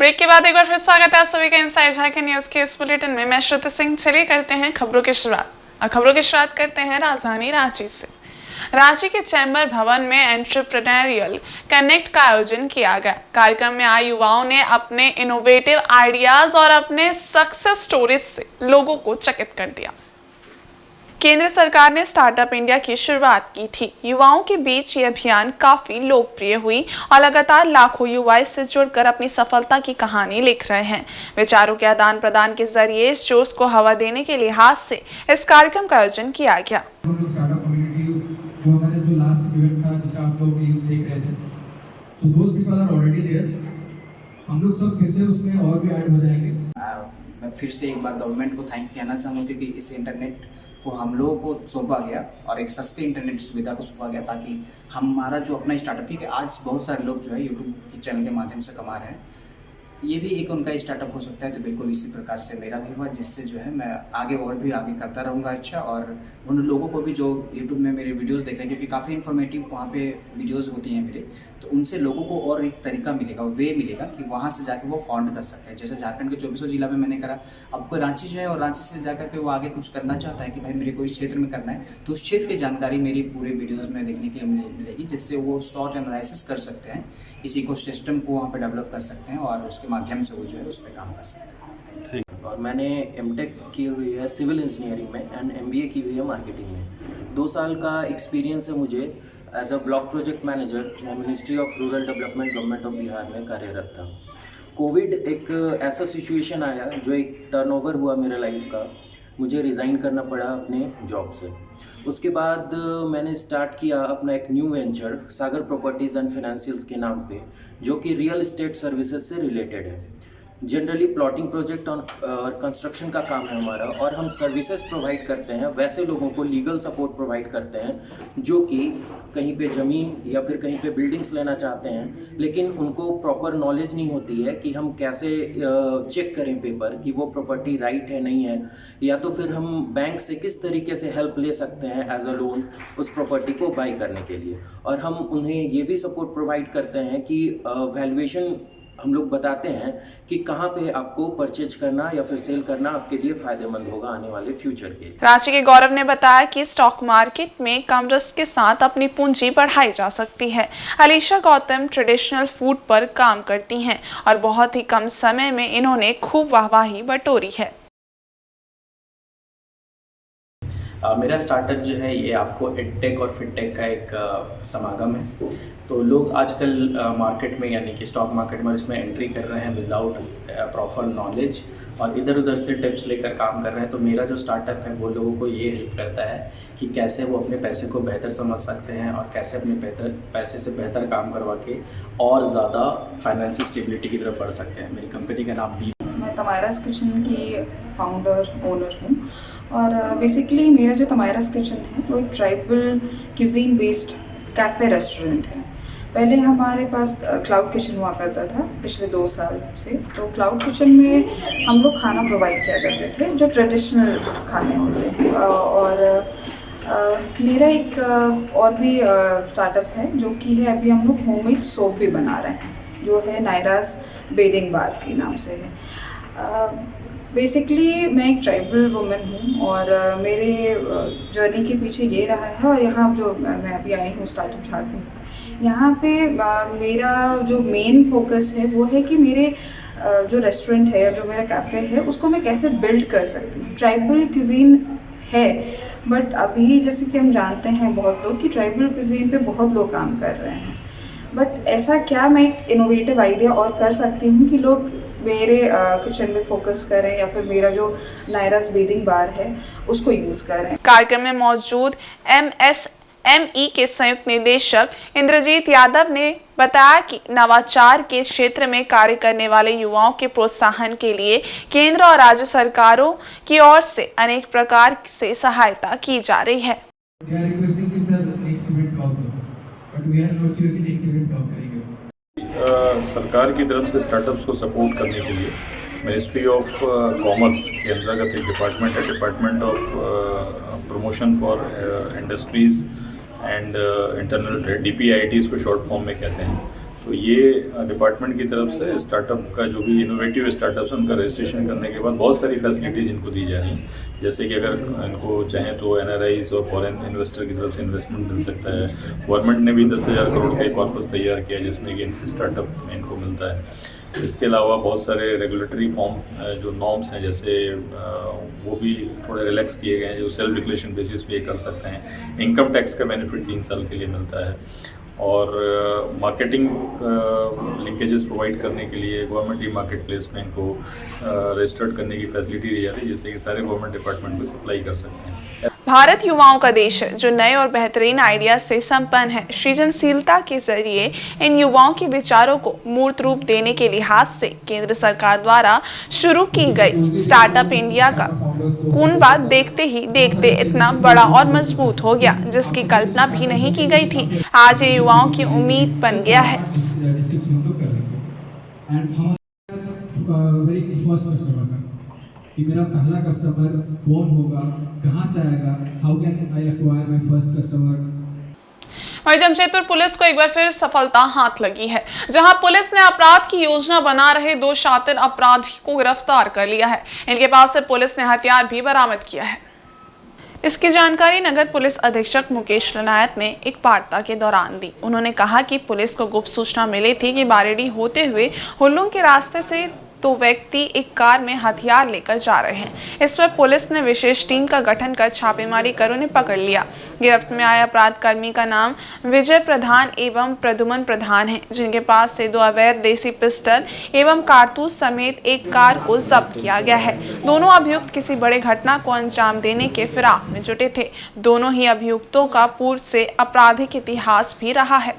Break के बाद एक बार फिर स्वागत है आप सभी का इनसाइड झांकी न्यूज के इस बुलेटिन में। मैं श्रुति सिंह। चलिए करते हैं खबरों की शुरुआत और खबरों की शुरुआत करते हैं राजधानी रांची से। रांची के चैम्बर भवन में एंटरप्रेन्योरियल कनेक्ट का आयोजन किया गया। कार्यक्रम में आए युवाओं ने अपने इनोवेटिव आइडियाज और अपने सक्सेस स्टोरीज से लोगों को चकित कर दिया। केंद्र सरकार ने स्टार्टअप इंडिया की शुरुआत की थी। युवाओं के बीच ये अभियान काफी लोकप्रिय हुई और लगातार लाखों युवा इससे जुड़कर अपनी सफलता की कहानी लिख रहे हैं। विचारों के आदान प्रदान के जरिए इस जोश को हवा देने के लिहाज से इस कार्यक्रम का आयोजन किया गया। हम लोग सब फिर से उसमें और भी ऐड हो जाएंगे। मैं फिर से एक बार गवर्नमेंट को थैंक कहना चाहूँगी कि इस इंटरनेट को हम लोगों को सौंपा गया और एक सस्ते इंटरनेट सुविधा को सौंपा गया ताकि हमारा जो अपना स्टार्टअप, क्योंकि आज बहुत सारे लोग जो है यूट्यूब के चैनल के माध्यम से कमा रहे हैं, ये भी एक उनका स्टार्टअप हो सकता है। तो बिल्कुल इसी प्रकार से मेरा भी हुआ, जिससे जो है मैं आगे और भी आगे करता रहूँगा। अच्छा, और उन लोगों को भी जो यूट्यूब में मेरे वीडियोस देख रहे हैं, क्योंकि काफ़ी इन्फॉर्मेटिव वहाँ पे वीडियोस होती हैं मेरे, तो उनसे लोगों को और एक तरीका मिलेगा, वे मिलेगा कि वहाँ से जाकर वो फाउंड कर सकते हैं। जैसे झारखंड के 24 जिला में मैंने करा, अब कोई रांची से है और रांची से जाकर के वो आगे कुछ करना चाहता है कि भाई मेरे को इस क्षेत्र में करना है, तो उस क्षेत्र की जानकारी मेरी पूरे वीडियोज़ में देखने के लिए मिलेगी, जिससे वो स्टॉट एनालिसिस कर सकते हैं, इस इकोसिस्टम को वहाँ पर डेवलप कर सकते हैं और उसके माध्यम से वो जो है उस पर काम कर सकते हैं। और मैंने एमटेक की हुई है सिविल इंजीनियरिंग में एंड एमबीए की हुई है मार्केटिंग में। 2 साल का एक्सपीरियंस है मुझे as a block project manager. मैं ministry of rural development government of Bihar में कार्यरत था। कोविड एक ऐसा सिचुएशन आया जो एक टर्नओवर हुआ मेरे लाइफ का, मुझे रिज़ाइन करना पड़ा अपने जॉब से। उसके बाद मैंने स्टार्ट किया अपना एक new venture Sagar properties and financials के नाम पे, जो कि रियल एस्टेट सर्विसेज से रिलेटेड है। जनरली प्लॉटिंग प्रोजेक्ट और कंस्ट्रक्शन का काम है हमारा, और हम सर्विसेज प्रोवाइड करते हैं वैसे लोगों को, लीगल सपोर्ट प्रोवाइड करते हैं जो कि कहीं पे ज़मीन या फिर कहीं पे बिल्डिंग्स लेना चाहते हैं, लेकिन उनको प्रॉपर नॉलेज नहीं होती है कि हम कैसे चेक करें पेपर कि वो प्रॉपर्टी राइट है नहीं है, या तो फिर हम बैंक से किस तरीके से हेल्प ले सकते हैं एज अ लोन उस प्रॉपर्टी को बाई करने के लिए। और हम उन्हें ये भी सपोर्ट प्रोवाइड करते हैं कि वैल्यूएशन हम लोग बताते हैं कि कहाँ पे आपको परचेज करना या फिर सेल करना आपके लिए फायदेमंद होगा आने वाले फ्यूचर के लिए। रांची के गौरव ने बताया कि स्टॉक मार्केट में कम रिस्क के साथ अपनी पूंजी बढ़ाई जा सकती है। अलीशा गौतम ट्रेडिशनल फूड पर काम करती हैं और बहुत ही कम समय में इन्होंने खूब वाहवाही बटोरी है। मेरा स्टार्टअप जो है ये आपको एडटेक और फिटटेक का एक समागम है। तो लोग आजकल मार्केट में, यानी कि स्टॉक मार्केट में, इसमें एंट्री कर रहे हैं विदाउट प्रॉपर नॉलेज और इधर उधर से टिप्स लेकर काम कर रहे हैं। तो मेरा जो स्टार्टअप है वो लोगों को ये हेल्प करता है कि कैसे वो अपने पैसे को बेहतर समझ सकते हैं और कैसे अपने पैसे से बेहतर काम करवा के और ज़्यादा फाइनेंशियल स्टेबिलिटी की तरफ बढ़ सकते हैं। मेरी कंपनी का नाम बी। मैं तमायरास किचन की फाउंडर ओनर हूँ और बेसिकली मेरा जो तमायरास किचन है वो एक tribal cuisine based cafe restaurant है। पहले हमारे पास क्लाउड किचन हुआ करता था पिछले 2 साल से। तो क्लाउड किचन में हम लोग खाना प्रोवाइड किया करते थे जो ट्रेडिशनल खाने होते हैं। और मेरा एक और भी स्टार्टअप है जो कि है, अभी हम लोग होममेड सोप भी बना रहे हैं जो है नायराज बेडिंग बार के नाम से है। बेसिकली मैं एक ट्राइबल वुमेन हूँ और मेरे जर्नी के पीछे ये रहा है। और यहाँ जो मैं अभी आई हूँ स्टार्टअप झारखंड, यहाँ पे मेरा जो मेन फोकस है वो है कि मेरे जो रेस्टोरेंट है, जो मेरा कैफ़े है, उसको मैं कैसे बिल्ड कर सकती हूँ। ट्राइबल क्यूजीन है, बट अभी जैसे कि हम जानते हैं बहुत लोग कि ट्राइबल क्यूजीन पे बहुत लोग काम कर रहे हैं, बट ऐसा क्या मैं एक इनोवेटिव आइडिया और कर सकती हूँ कि लोग मेरे किचन में फोकस करें या फिर मेरा जो नायराज बेडिंग बार है उसको यूज करें। कार्यक्रम में मौजूद MSME के संयुक्त निदेशक इंद्रजीत यादव ने बताया कि नवाचार के क्षेत्र में कार्य करने वाले युवाओं के प्रोत्साहन के लिए केंद्र और राज्य सरकारों की ओर से अनेक प्रकार से सहायता की जा रही है। सरकार की तरफ से स्टार्टअप्स को सपोर्ट करने के लिए मिनिस्ट्री ऑफ कॉमर्स के अंतर्गत एक डिपार्टमेंट है, department of promotion for industries and internal trade, DPIIT इसको शॉर्ट फॉर्म में कहते हैं। तो ये डिपार्टमेंट की तरफ से स्टार्टअप का जो भी इनोवेटिव स्टार्टअप्स हैं उनका रजिस्ट्रेशन करने के बाद बहुत सारी फैसिलिटीज़ इनको दी जा रही हैं। जैसे कि अगर इनको चाहें तो NRIs और फॉरेन इन्वेस्टर की तरफ से इन्वेस्टमेंट मिल सकता है। गवर्नमेंट ने भी 10,000 करोड़ का कॉर्पस तैयार किया जिसमें कि स्टार्टअप इनको मिलता है। इसके अलावा बहुत सारे रेगुलेटरी फॉर्म जो नॉर्म्स हैं जैसे वो भी थोड़े रिलैक्स किए गए हैं, जो सेल्फ डिक्लेरेशन बेसिस पे कर सकते हैं। इनकम टैक्स का बेनिफिट 3 साल के लिए मिलता है और मार्केटिंग लिंकेजेस प्रोवाइड करने के लिए गवर्नमेंट ई मार्केट प्लेस में इनको रजिस्टर्ड करने की फैसिलिटी दी जाती है, जिससे कि सारे गवर्नमेंट डिपार्टमेंट को सप्लाई कर सकते हैं। भारत युवाओं का देश है जो नए और बेहतरीन आइडिया से संपन्न है। सृजनशीलता के जरिए इन युवाओं के विचारों को मूर्त रूप देने के लिहाज से केंद्र सरकार द्वारा शुरू की गई स्टार्टअप इंडिया का कुनबा देखते ही देखते इतना बड़ा और मजबूत हो गया जिसकी कल्पना भी नहीं की गई थी। आज ये युवाओं की उम्मीद बन गया है। कि मेरा पहला कस्टमर कौन होगा, कहाँ से आएगा, how can I acquire my first customer. वहीं जमशेदपुर पुलिस को एक बार फिर सफलता हाथ लगी है, जहां पुलिस ने अपराध की योजना बना रहे 2 शातिर अपराधी को गिरफ्तार कर लिया है। इनके पास से पुलिस ने हथियार भी बरामद किया है। इसकी जानकारी नगर पुलिस अधीक्षक मुकेश लनायत ने एक वार्ता के दौरान दी। उन्होंने कहा कि पुलिस को गुप्त सूचना मिली थी कि बारेडी होते हुए हुल्लुंग के रास्ते से 2 व्यक्ति एक कार में हथियार लेकर जा रहे हैं। इस पर पुलिस ने विशेष टीम का गठन कर छापेमारी कर उन्हें पकड़ लिया। गिरफ्त में आए अपराध कर्मी का नाम विजय प्रधान एवं प्रद्युमन प्रधान है, जिनके पास से 2 अवैध देसी पिस्टल एवं कारतूस समेत एक कार को जब्त किया गया है। दोनों अभियुक्त किसी बड़े घटना को अंजाम देने के फिराक में जुटे थे। दोनों ही अभियुक्तों का पूर्व से आपराधिक इतिहास भी रहा है।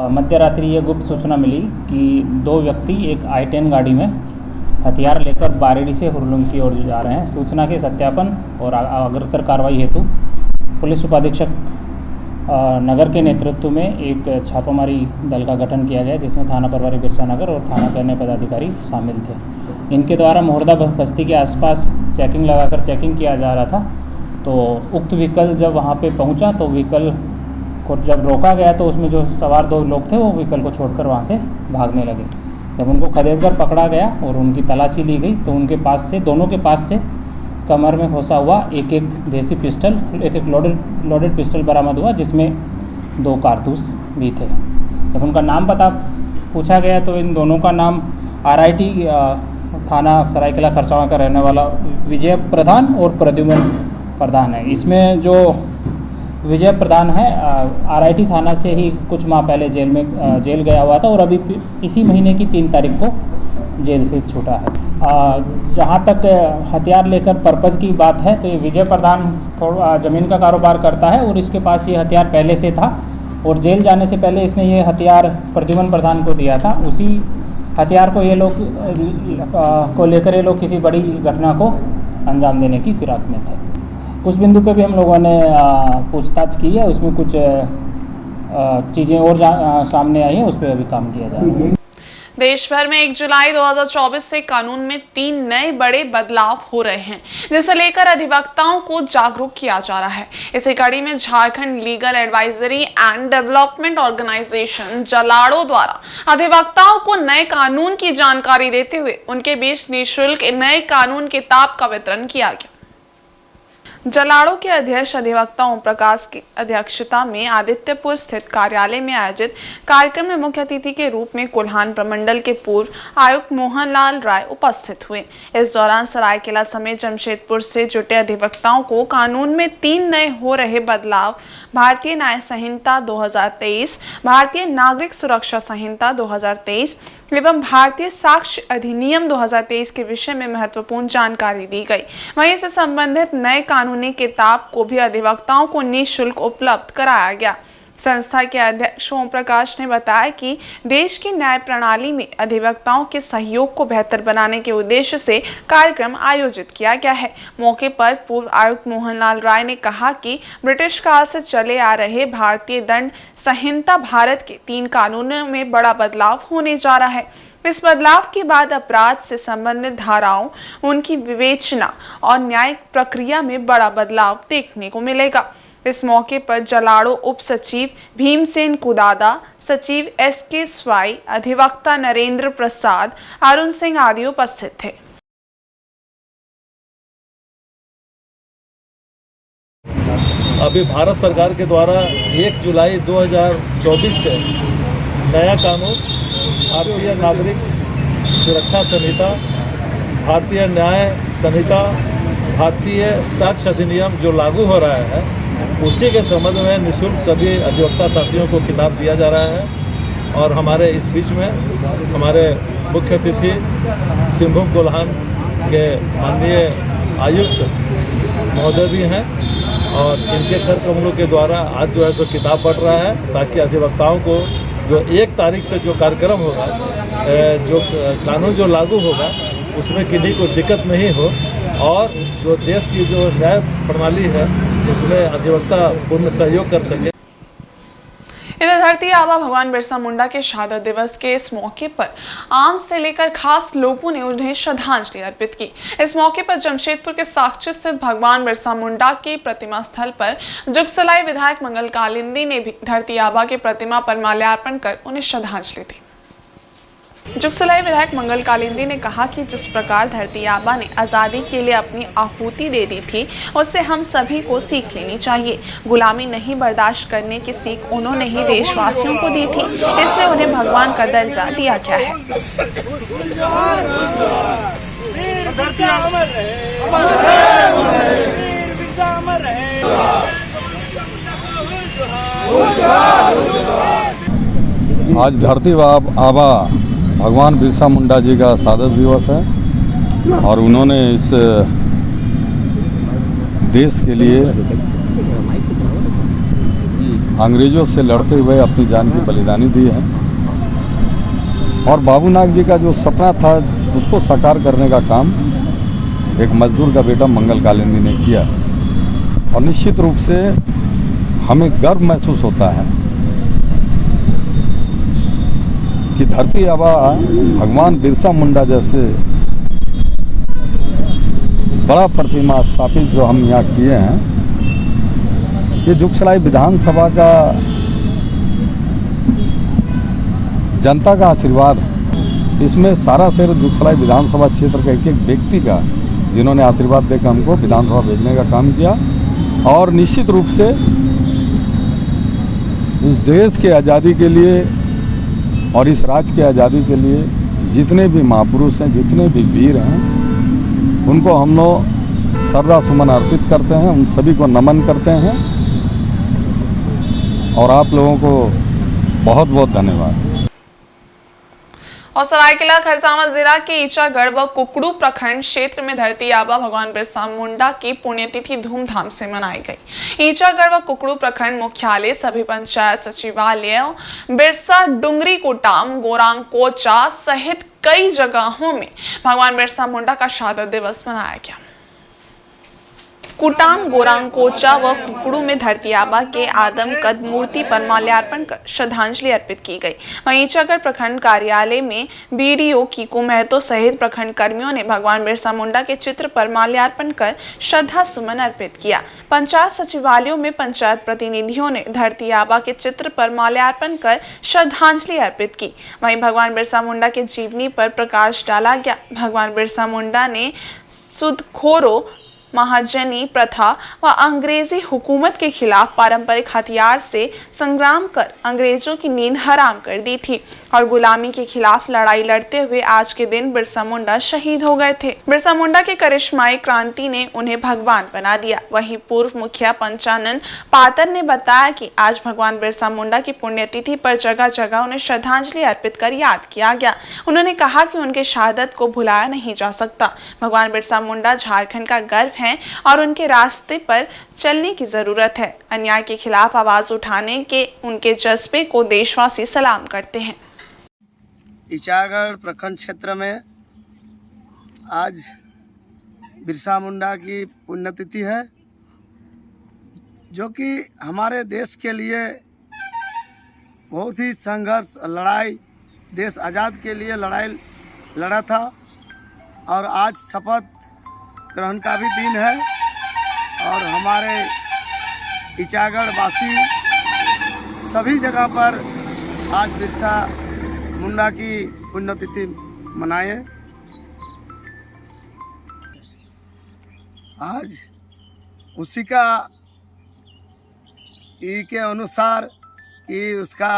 मध्य रात्रि ये गुप्त सूचना मिली कि 2 व्यक्ति एक I-10 गाड़ी में हथियार लेकर बारेडी से हुल्लुंग की ओर जा रहे हैं। सूचना के सत्यापन और अग्रतर कार्रवाई हेतु पुलिस उपाधीक्षक नगर के नेतृत्व में एक छापामारी दल का गठन किया गया, जिसमें थाना प्रभारी बिरसा नगर और थाना के अन्य पदाधिकारी शामिल थे। इनके द्वारा मोहर्दा बस्ती के आसपास चेकिंग लगाकर चेकिंग किया जा रहा था। तो उक्त व्हीकल जब वहाँ पे पहुँचा तो व्हीकल को जब रोका गया तो उसमें जो सवार 2 लोग थे वो व्हीकल को छोड़कर वहाँ से भागने लगे। जब उनको खदेड़ कर पकड़ा गया और उनकी तलाशी ली गई तो उनके पास से, दोनों के पास से कमर में खोसा हुआ एक देसी पिस्टल, एक लोडेड पिस्टल बरामद हुआ, जिसमें 2 कारतूस भी थे। जब उनका नाम पता पूछा गया तो इन दोनों का नाम RIT थाना सरायकला खरसावां का रहने वाला विजय प्रधान और प्रद्युमन प्रधान है। इसमें जो विजय प्रधान है RIT थाना से ही कुछ माह पहले जेल गया हुआ था और अभी इसी महीने की 3 तारीख को जेल से छूटा है। जहाँ तक हथियार लेकर पर्पज़ की बात है तो ये विजय प्रधान थोड़ा ज़मीन का कारोबार करता है और इसके पास ये हथियार पहले से था और जेल जाने से पहले इसने ये हथियार प्रद्युमन प्रधान को दिया था। उसी हथियार को ये लोग को लेकर ये लोग किसी बड़ी घटना को अंजाम देने की फिराक में थे। उस बिंदु पे भी हम लोगों ने पूछताछ की है, उसमें कुछ चीज़ें और सामने आई हैं, उस पर अभी काम किया जा रहा है। देश भर में 1 जुलाई 2024 से कानून में 3 नए बड़े बदलाव हो रहे हैं, जिसे लेकर अधिवक्ताओं को जागरूक किया जा रहा है। इसी कड़ी में Jharkhand legal advisory and development organization JALADO द्वारा अधिवक्ताओं को नए कानून की जानकारी देते हुए उनके बीच निःशुल्क नए कानून किताब का वितरण किया गया। जलाड़ो के अध्यक्ष अधिवक्ता ओम प्रकाश की अध्यक्षता में आदित्यपुर स्थित कार्यालय में आयोजित कार्यक्रम में मुख्य अतिथि के रूप में कोल्हान प्रमंडल के पूर्व आयुक्त मोहनलाल राय उपस्थित हुए। इस दौरान सरायकेला समेत जमशेदपुर से जुटे अधिवक्ताओं को कानून में 3 नए हो रहे बदलाव, भारतीय न्याय संहिता 2023, भारतीय नागरिक सुरक्षा संहिता 2023 एवं भारतीय साक्ष्य अधिनियम 2023 के विषय में महत्वपूर्ण जानकारी दी गई। वहीं इससे संबंधित नए कानूनी किताब को भी अधिवक्ताओं को निःशुल्क उपलब्ध कराया गया। संस्था के अध्यक्ष ओम प्रकाश ने बताया कि देश की न्याय प्रणाली में अधिवक्ताओं के सहयोग को बेहतर बनाने के उद्देश्य से कार्यक्रम आयोजित किया गया है। मौके पर पूर्व आयुक्त मोहनलाल राय ने कहा कि ब्रिटिश काल से चले आ रहे भारतीय दंड संहिता भारत के 3 कानूनों में बड़ा बदलाव होने जा रहा है। इस बदलाव के बाद अपराध से संबंधित धाराओं, उनकी विवेचना और न्यायिक प्रक्रिया में बड़ा बदलाव देखने को मिलेगा। इस मौके पर जलाड़ो उप सचिव भीमसेन कुदादा, सचिव SK स्वाई, अधिवक्ता नरेंद्र प्रसाद, अरुण सिंह आदि उपस्थित थे। अभी भारत सरकार के द्वारा 1 जुलाई 2024 से नया कानून भारतीय नागरिक सुरक्षा संहिता, भारतीय न्याय संहिता, भारतीय साक्ष्य अधिनियम जो लागू हो रहा है, उसी के संबंध में निःशुल्क सभी अधिवक्ता साथियों को किताब दिया जा रहा है। और हमारे इस बीच में हमारे मुख्य अतिथि सिंहभूम कोल्हान के माननीय आयुक्त महोदय भी हैं और इनके कर कमलों के द्वारा आज जो है सो किताब बढ़ रहा है, ताकि अधिवक्ताओं को जो 1 तारीख से जो कार्यक्रम होगा, जो कानून जो लागू होगा, उसमें किसी को दिक्कत नहीं हो और जो देश की जो न्याय प्रणाली है उसमें अधिवक्ता पूर्ण सहयोग कर सके। इधर धरती आबा भगवान बिरसा मुंडा के शहादत दिवस के इस मौके पर आम से लेकर खास लोगों ने उन्हें श्रद्धांजलि अर्पित की। इस मौके पर जमशेदपुर के साक्षी स्थित भगवान बिरसा मुंडा की प्रतिमा स्थल पर जुगसलाई विधायक मंगल कालिंदी ने भी धरती आबा की प्रतिमा पर माल्यार्पण कर उन्हें श्रद्धांजलि दी। जुगसलाई विधायक मंगल कालिंदी ने कहा कि जिस प्रकार धरती आबा ने आज़ादी के लिए अपनी आहुति दे दी थी, उससे हम सभी को सीख लेनी चाहिए। गुलामी नहीं बर्दाश्त करने की सीख उन्होंने ही देशवासियों को दी थी, इसलिए उन्हें भगवान का दर्जा दिया गया है। आज धरती आबा भगवान बिरसा मुंडा जी का शहादत दिवस है और उन्होंने इस देश के लिए अंग्रेज़ों से लड़ते हुए अपनी जान की बलिदानी दी है और बाबू नाग जी का जो सपना था उसको साकार करने का काम एक मजदूर का बेटा मंगल कालिंदी ने किया और निश्चित रूप से हमें गर्व महसूस होता है कि धरती आबा भगवान बिरसा मुंडा जैसे बड़ा प्रतिमा स्थापित जो हम यहाँ किए हैं, ये जुगसलाई विधानसभा का जनता का आशीर्वाद है। इसमें सारा शहर जुगसलाई विधानसभा क्षेत्र का एक व्यक्ति का जिन्होंने आशीर्वाद देकर हमको विधानसभा भेजने का काम किया और निश्चित रूप से इस देश के आज़ादी के लिए और इस राज्य की आज़ादी के लिए जितने भी महापुरुष हैं, जितने भी वीर हैं, उनको हम लोग श्रद्धा सुमन अर्पित करते हैं, उन सभी को नमन करते हैं और आप लोगों को बहुत बहुत धन्यवाद। और सरायकेला खरसावां जिला के ईचागढ़ व कुकड़ू प्रखंड क्षेत्र में धरती आबा भगवान बिरसा मुंडा की पुण्यतिथि धूमधाम से मनाई गई। ईचागढ़ व कुकड़ू प्रखंड मुख्यालय, सभी पंचायत सचिवालयों, बिरसा डुंगरी कोटाम, गोरांग कोचा सहित कई जगहों में भगवान बिरसा मुंडा का शहादत दिवस मनाया गया। कुटाम, गोरांग कोचा व कुकड़ू में धरती आबा के आदमकद मूर्ति पर माल्यार्पण कर श्रद्धांजलि अर्पित की गई। वहीं ईचागढ़ प्रखंड कार्यालय में BDO कीकू महतो सहित प्रखंड कर्मियों ने भगवान बिरसा मुंडा के चित्र पर माल्यार्पण कर श्रद्धा सुमन अर्पित किया। पंचायत सचिवालयों में पंचायत प्रतिनिधियों ने धरती आबा के चित्र पर माल्यार्पण कर श्रद्धांजलि अर्पित की। वहीं भगवान बिरसा मुंडा के जीवनी पर प्रकाश डाला गया। भगवान बिरसा मुंडा ने सूदखोरों, महाजनी प्रथा व अंग्रेजी हुकूमत के खिलाफ पारंपरिक हथियार से संग्राम कर अंग्रेजों की नींद हराम कर दी थी और गुलामी के खिलाफ लड़ाई लड़ते हुए आज के दिन बिरसा मुंडा शहीद हो गए थे। बिरसा मुंडा की करिश्माई क्रांति ने उन्हें भगवान बना दिया। वहीं पूर्व मुखिया पंचानन पातर ने बताया कि आज भगवान बिरसा मुंडा की पुण्यतिथि पर जगह जगह उन्हें श्रद्धांजलि अर्पित कर याद किया गया। उन्होंने कहा कि उनके शहादत को भुलाया नहीं जा सकता। भगवान बिरसा मुंडा झारखंड का गर्व है हैं और उनके रास्ते पर चलने की जरूरत है। अन्याय के खिलाफ आवाज उठाने के उनके जज्बे को देशवासी सलाम करते हैं। ईचागढ़ प्रखंड क्षेत्र में आज बिरसा मुंडा की पुण्यतिथि है, जो कि हमारे देश के लिए बहुत ही संघर्ष लड़ाई, देश आज़ाद के लिए लड़ाई लड़ा था और आज शपथ ग्रहण का भी दिन है और हमारे ईचागढ़ वासी सभी जगह पर आज बिरसा मुंडा की पुण्यतिथि मनाए। आज उसी का के अनुसार कि उसका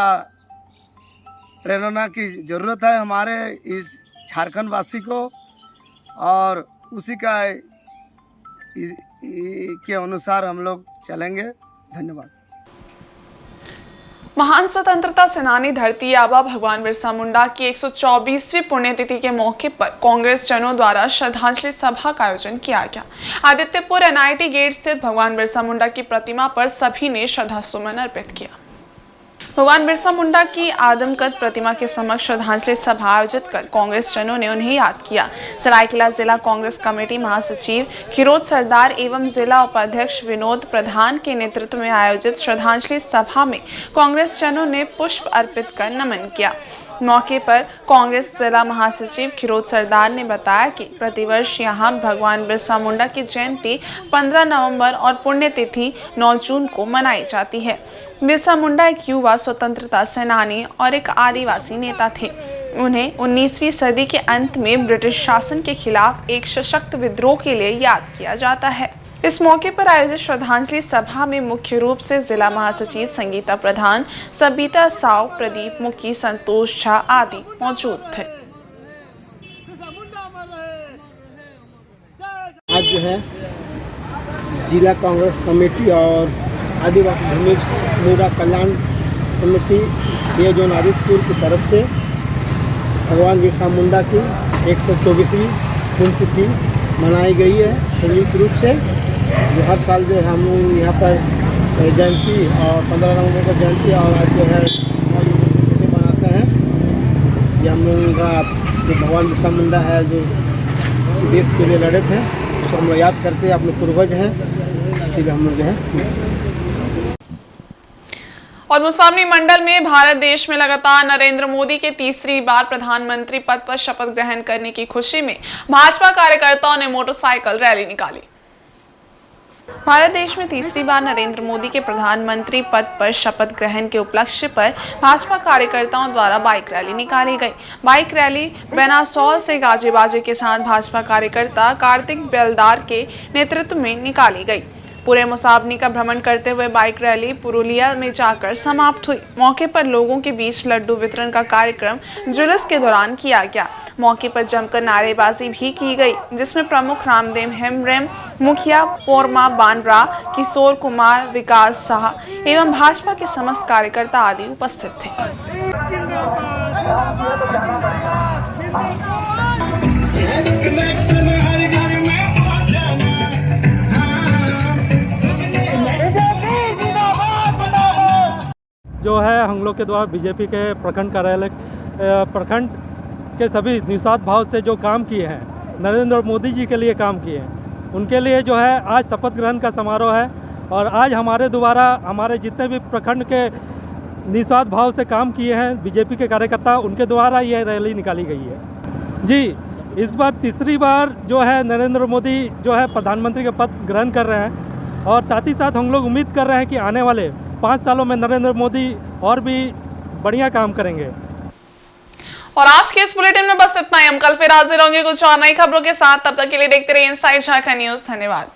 प्रेरणा की ज़रूरत है हमारे इस झारखंड वासी को और उसी का के अनुसार हम लोग चलेंगे। धन्यवाद। महान स्वतंत्रता सेनानी धरती आबा भगवान बिरसा मुंडा की 124वीं पुण्यतिथि के मौके पर कांग्रेस जनों द्वारा श्रद्धांजलि सभा का आयोजन किया गया। आदित्यपुर NIT गेट स्थित भगवान बिरसा मुंडा की प्रतिमा पर सभी ने श्रद्धा सुमन अर्पित किया। भगवान बिरसा मुंडा की आदमकद प्रतिमा के समक्ष श्रद्धांजलि सभा आयोजित कर कांग्रेस जनों ने उन्हें याद किया। सरायकेला जिला कांग्रेस कमेटी महासचिव खिरोज सरदार एवं जिला उपाध्यक्ष विनोद प्रधान के नेतृत्व में आयोजित श्रद्धांजलि सभा में कांग्रेस जनों ने पुष्प अर्पित कर नमन किया। मौके पर कांग्रेस जिला महासचिव खिरोज सरदार ने बताया कि प्रतिवर्ष यहां भगवान बिरसा मुंडा की जयंती 15 नवंबर और पुण्यतिथि 9 जून को मनाई जाती है। बिरसा मुंडा एक युवा स्वतंत्रता सेनानी और एक आदिवासी नेता थे। उन्हें 19वीं सदी के अंत में ब्रिटिश शासन के खिलाफ एक सशक्त विद्रोह के लिए याद किया जाता है। इस मौके पर आयोजित श्रद्धांजलि सभा में मुख्य रूप से जिला महासचिव संगीता प्रधान, सबिता साव, प्रदीप मुखी, संतोष झा आदि मौजूद थे। आज जो है जिला कांग्रेस कमेटी और आदिवासी भूमि मुद्दा कल्याण समिति ये जो आदित्यपुर की तरफ से भगवान बिरसा मुंडा की 124वीं पुण्यतिथि मनाई गई है संयुक्त रूप से। जो हर साल जो हम लोग यहाँ पर जयंती और 15 नवंबर को जयंती और आज जो है मनाते हैं। ये हम लोगों का जो भगवान बिरसा मुंडा है जो देश के लिए लड़े थे, उसको हम लोग याद करते हैं, अपने पूर्वज हैं, इसीलिए हम लोग जो है। और मुसावनी मंडल में भारत देश में लगातार नरेंद्र मोदी के तीसरी बार प्रधानमंत्री पद पर शपथ ग्रहण करने की खुशी में भाजपा कार्यकर्ताओं ने मोटरसाइकिल रैली निकाली। भारत देश में तीसरी बार नरेंद्र मोदी के प्रधानमंत्री पद पर शपथ ग्रहण के उपलक्ष्य पर भाजपा कार्यकर्ताओं द्वारा बाइक रैली निकाली गई। बाइक रैली बेनासौल से गाजे बाजे के साथ भाजपा कार्यकर्ता कार्तिक बेलदार के नेतृत्व में निकाली गई। पूरे मुसावनी का भ्रमण करते हुए बाइक रैली पुरुलिया में जाकर समाप्त हुई। मौके पर लोगों के बीच लड्डू वितरण का कार्यक्रम जुलूस के दौरान किया गया। मौके पर जमकर नारेबाजी भी की गई, जिसमें प्रमुख रामदेव हेम्ब्रेम, मुखिया पोरमा बानरा, किशोर कुमार, विकास शाह एवं भाजपा के समस्त कार्यकर्ता आदि उपस्थित थे। जो है हम लोग के द्वारा बीजेपी के प्रखंड कार्यालय प्रखंड के सभी निस्वार्थ भाव से जो काम किए हैं, नरेंद्र मोदी जी के लिए काम किए हैं, उनके लिए जो है आज शपथ ग्रहण का समारोह है। और आज हमारे द्वारा हमारे जितने भी प्रखंड के निस्वार्थ भाव से काम किए हैं बीजेपी के कार्यकर्ता, उनके द्वारा ये रैली निकाली गई है। जी, इस बार तीसरी बार जो है नरेंद्र मोदी जो है प्रधानमंत्री के पद ग्रहण कर रहे हैं और साथ ही साथ हम लोग उम्मीद कर रहे हैं कि आने वाले 5 सालों में नरेंद्र मोदी और भी बढ़िया काम करेंगे। और आज के इस बुलेटिन में बस इतना ही। हम कल फिर हाजिर होंगे कुछ और नई खबरों के साथ। तब तक के लिए देखते रहिए इनसाइड झारखंड न्यूज़। धन्यवाद।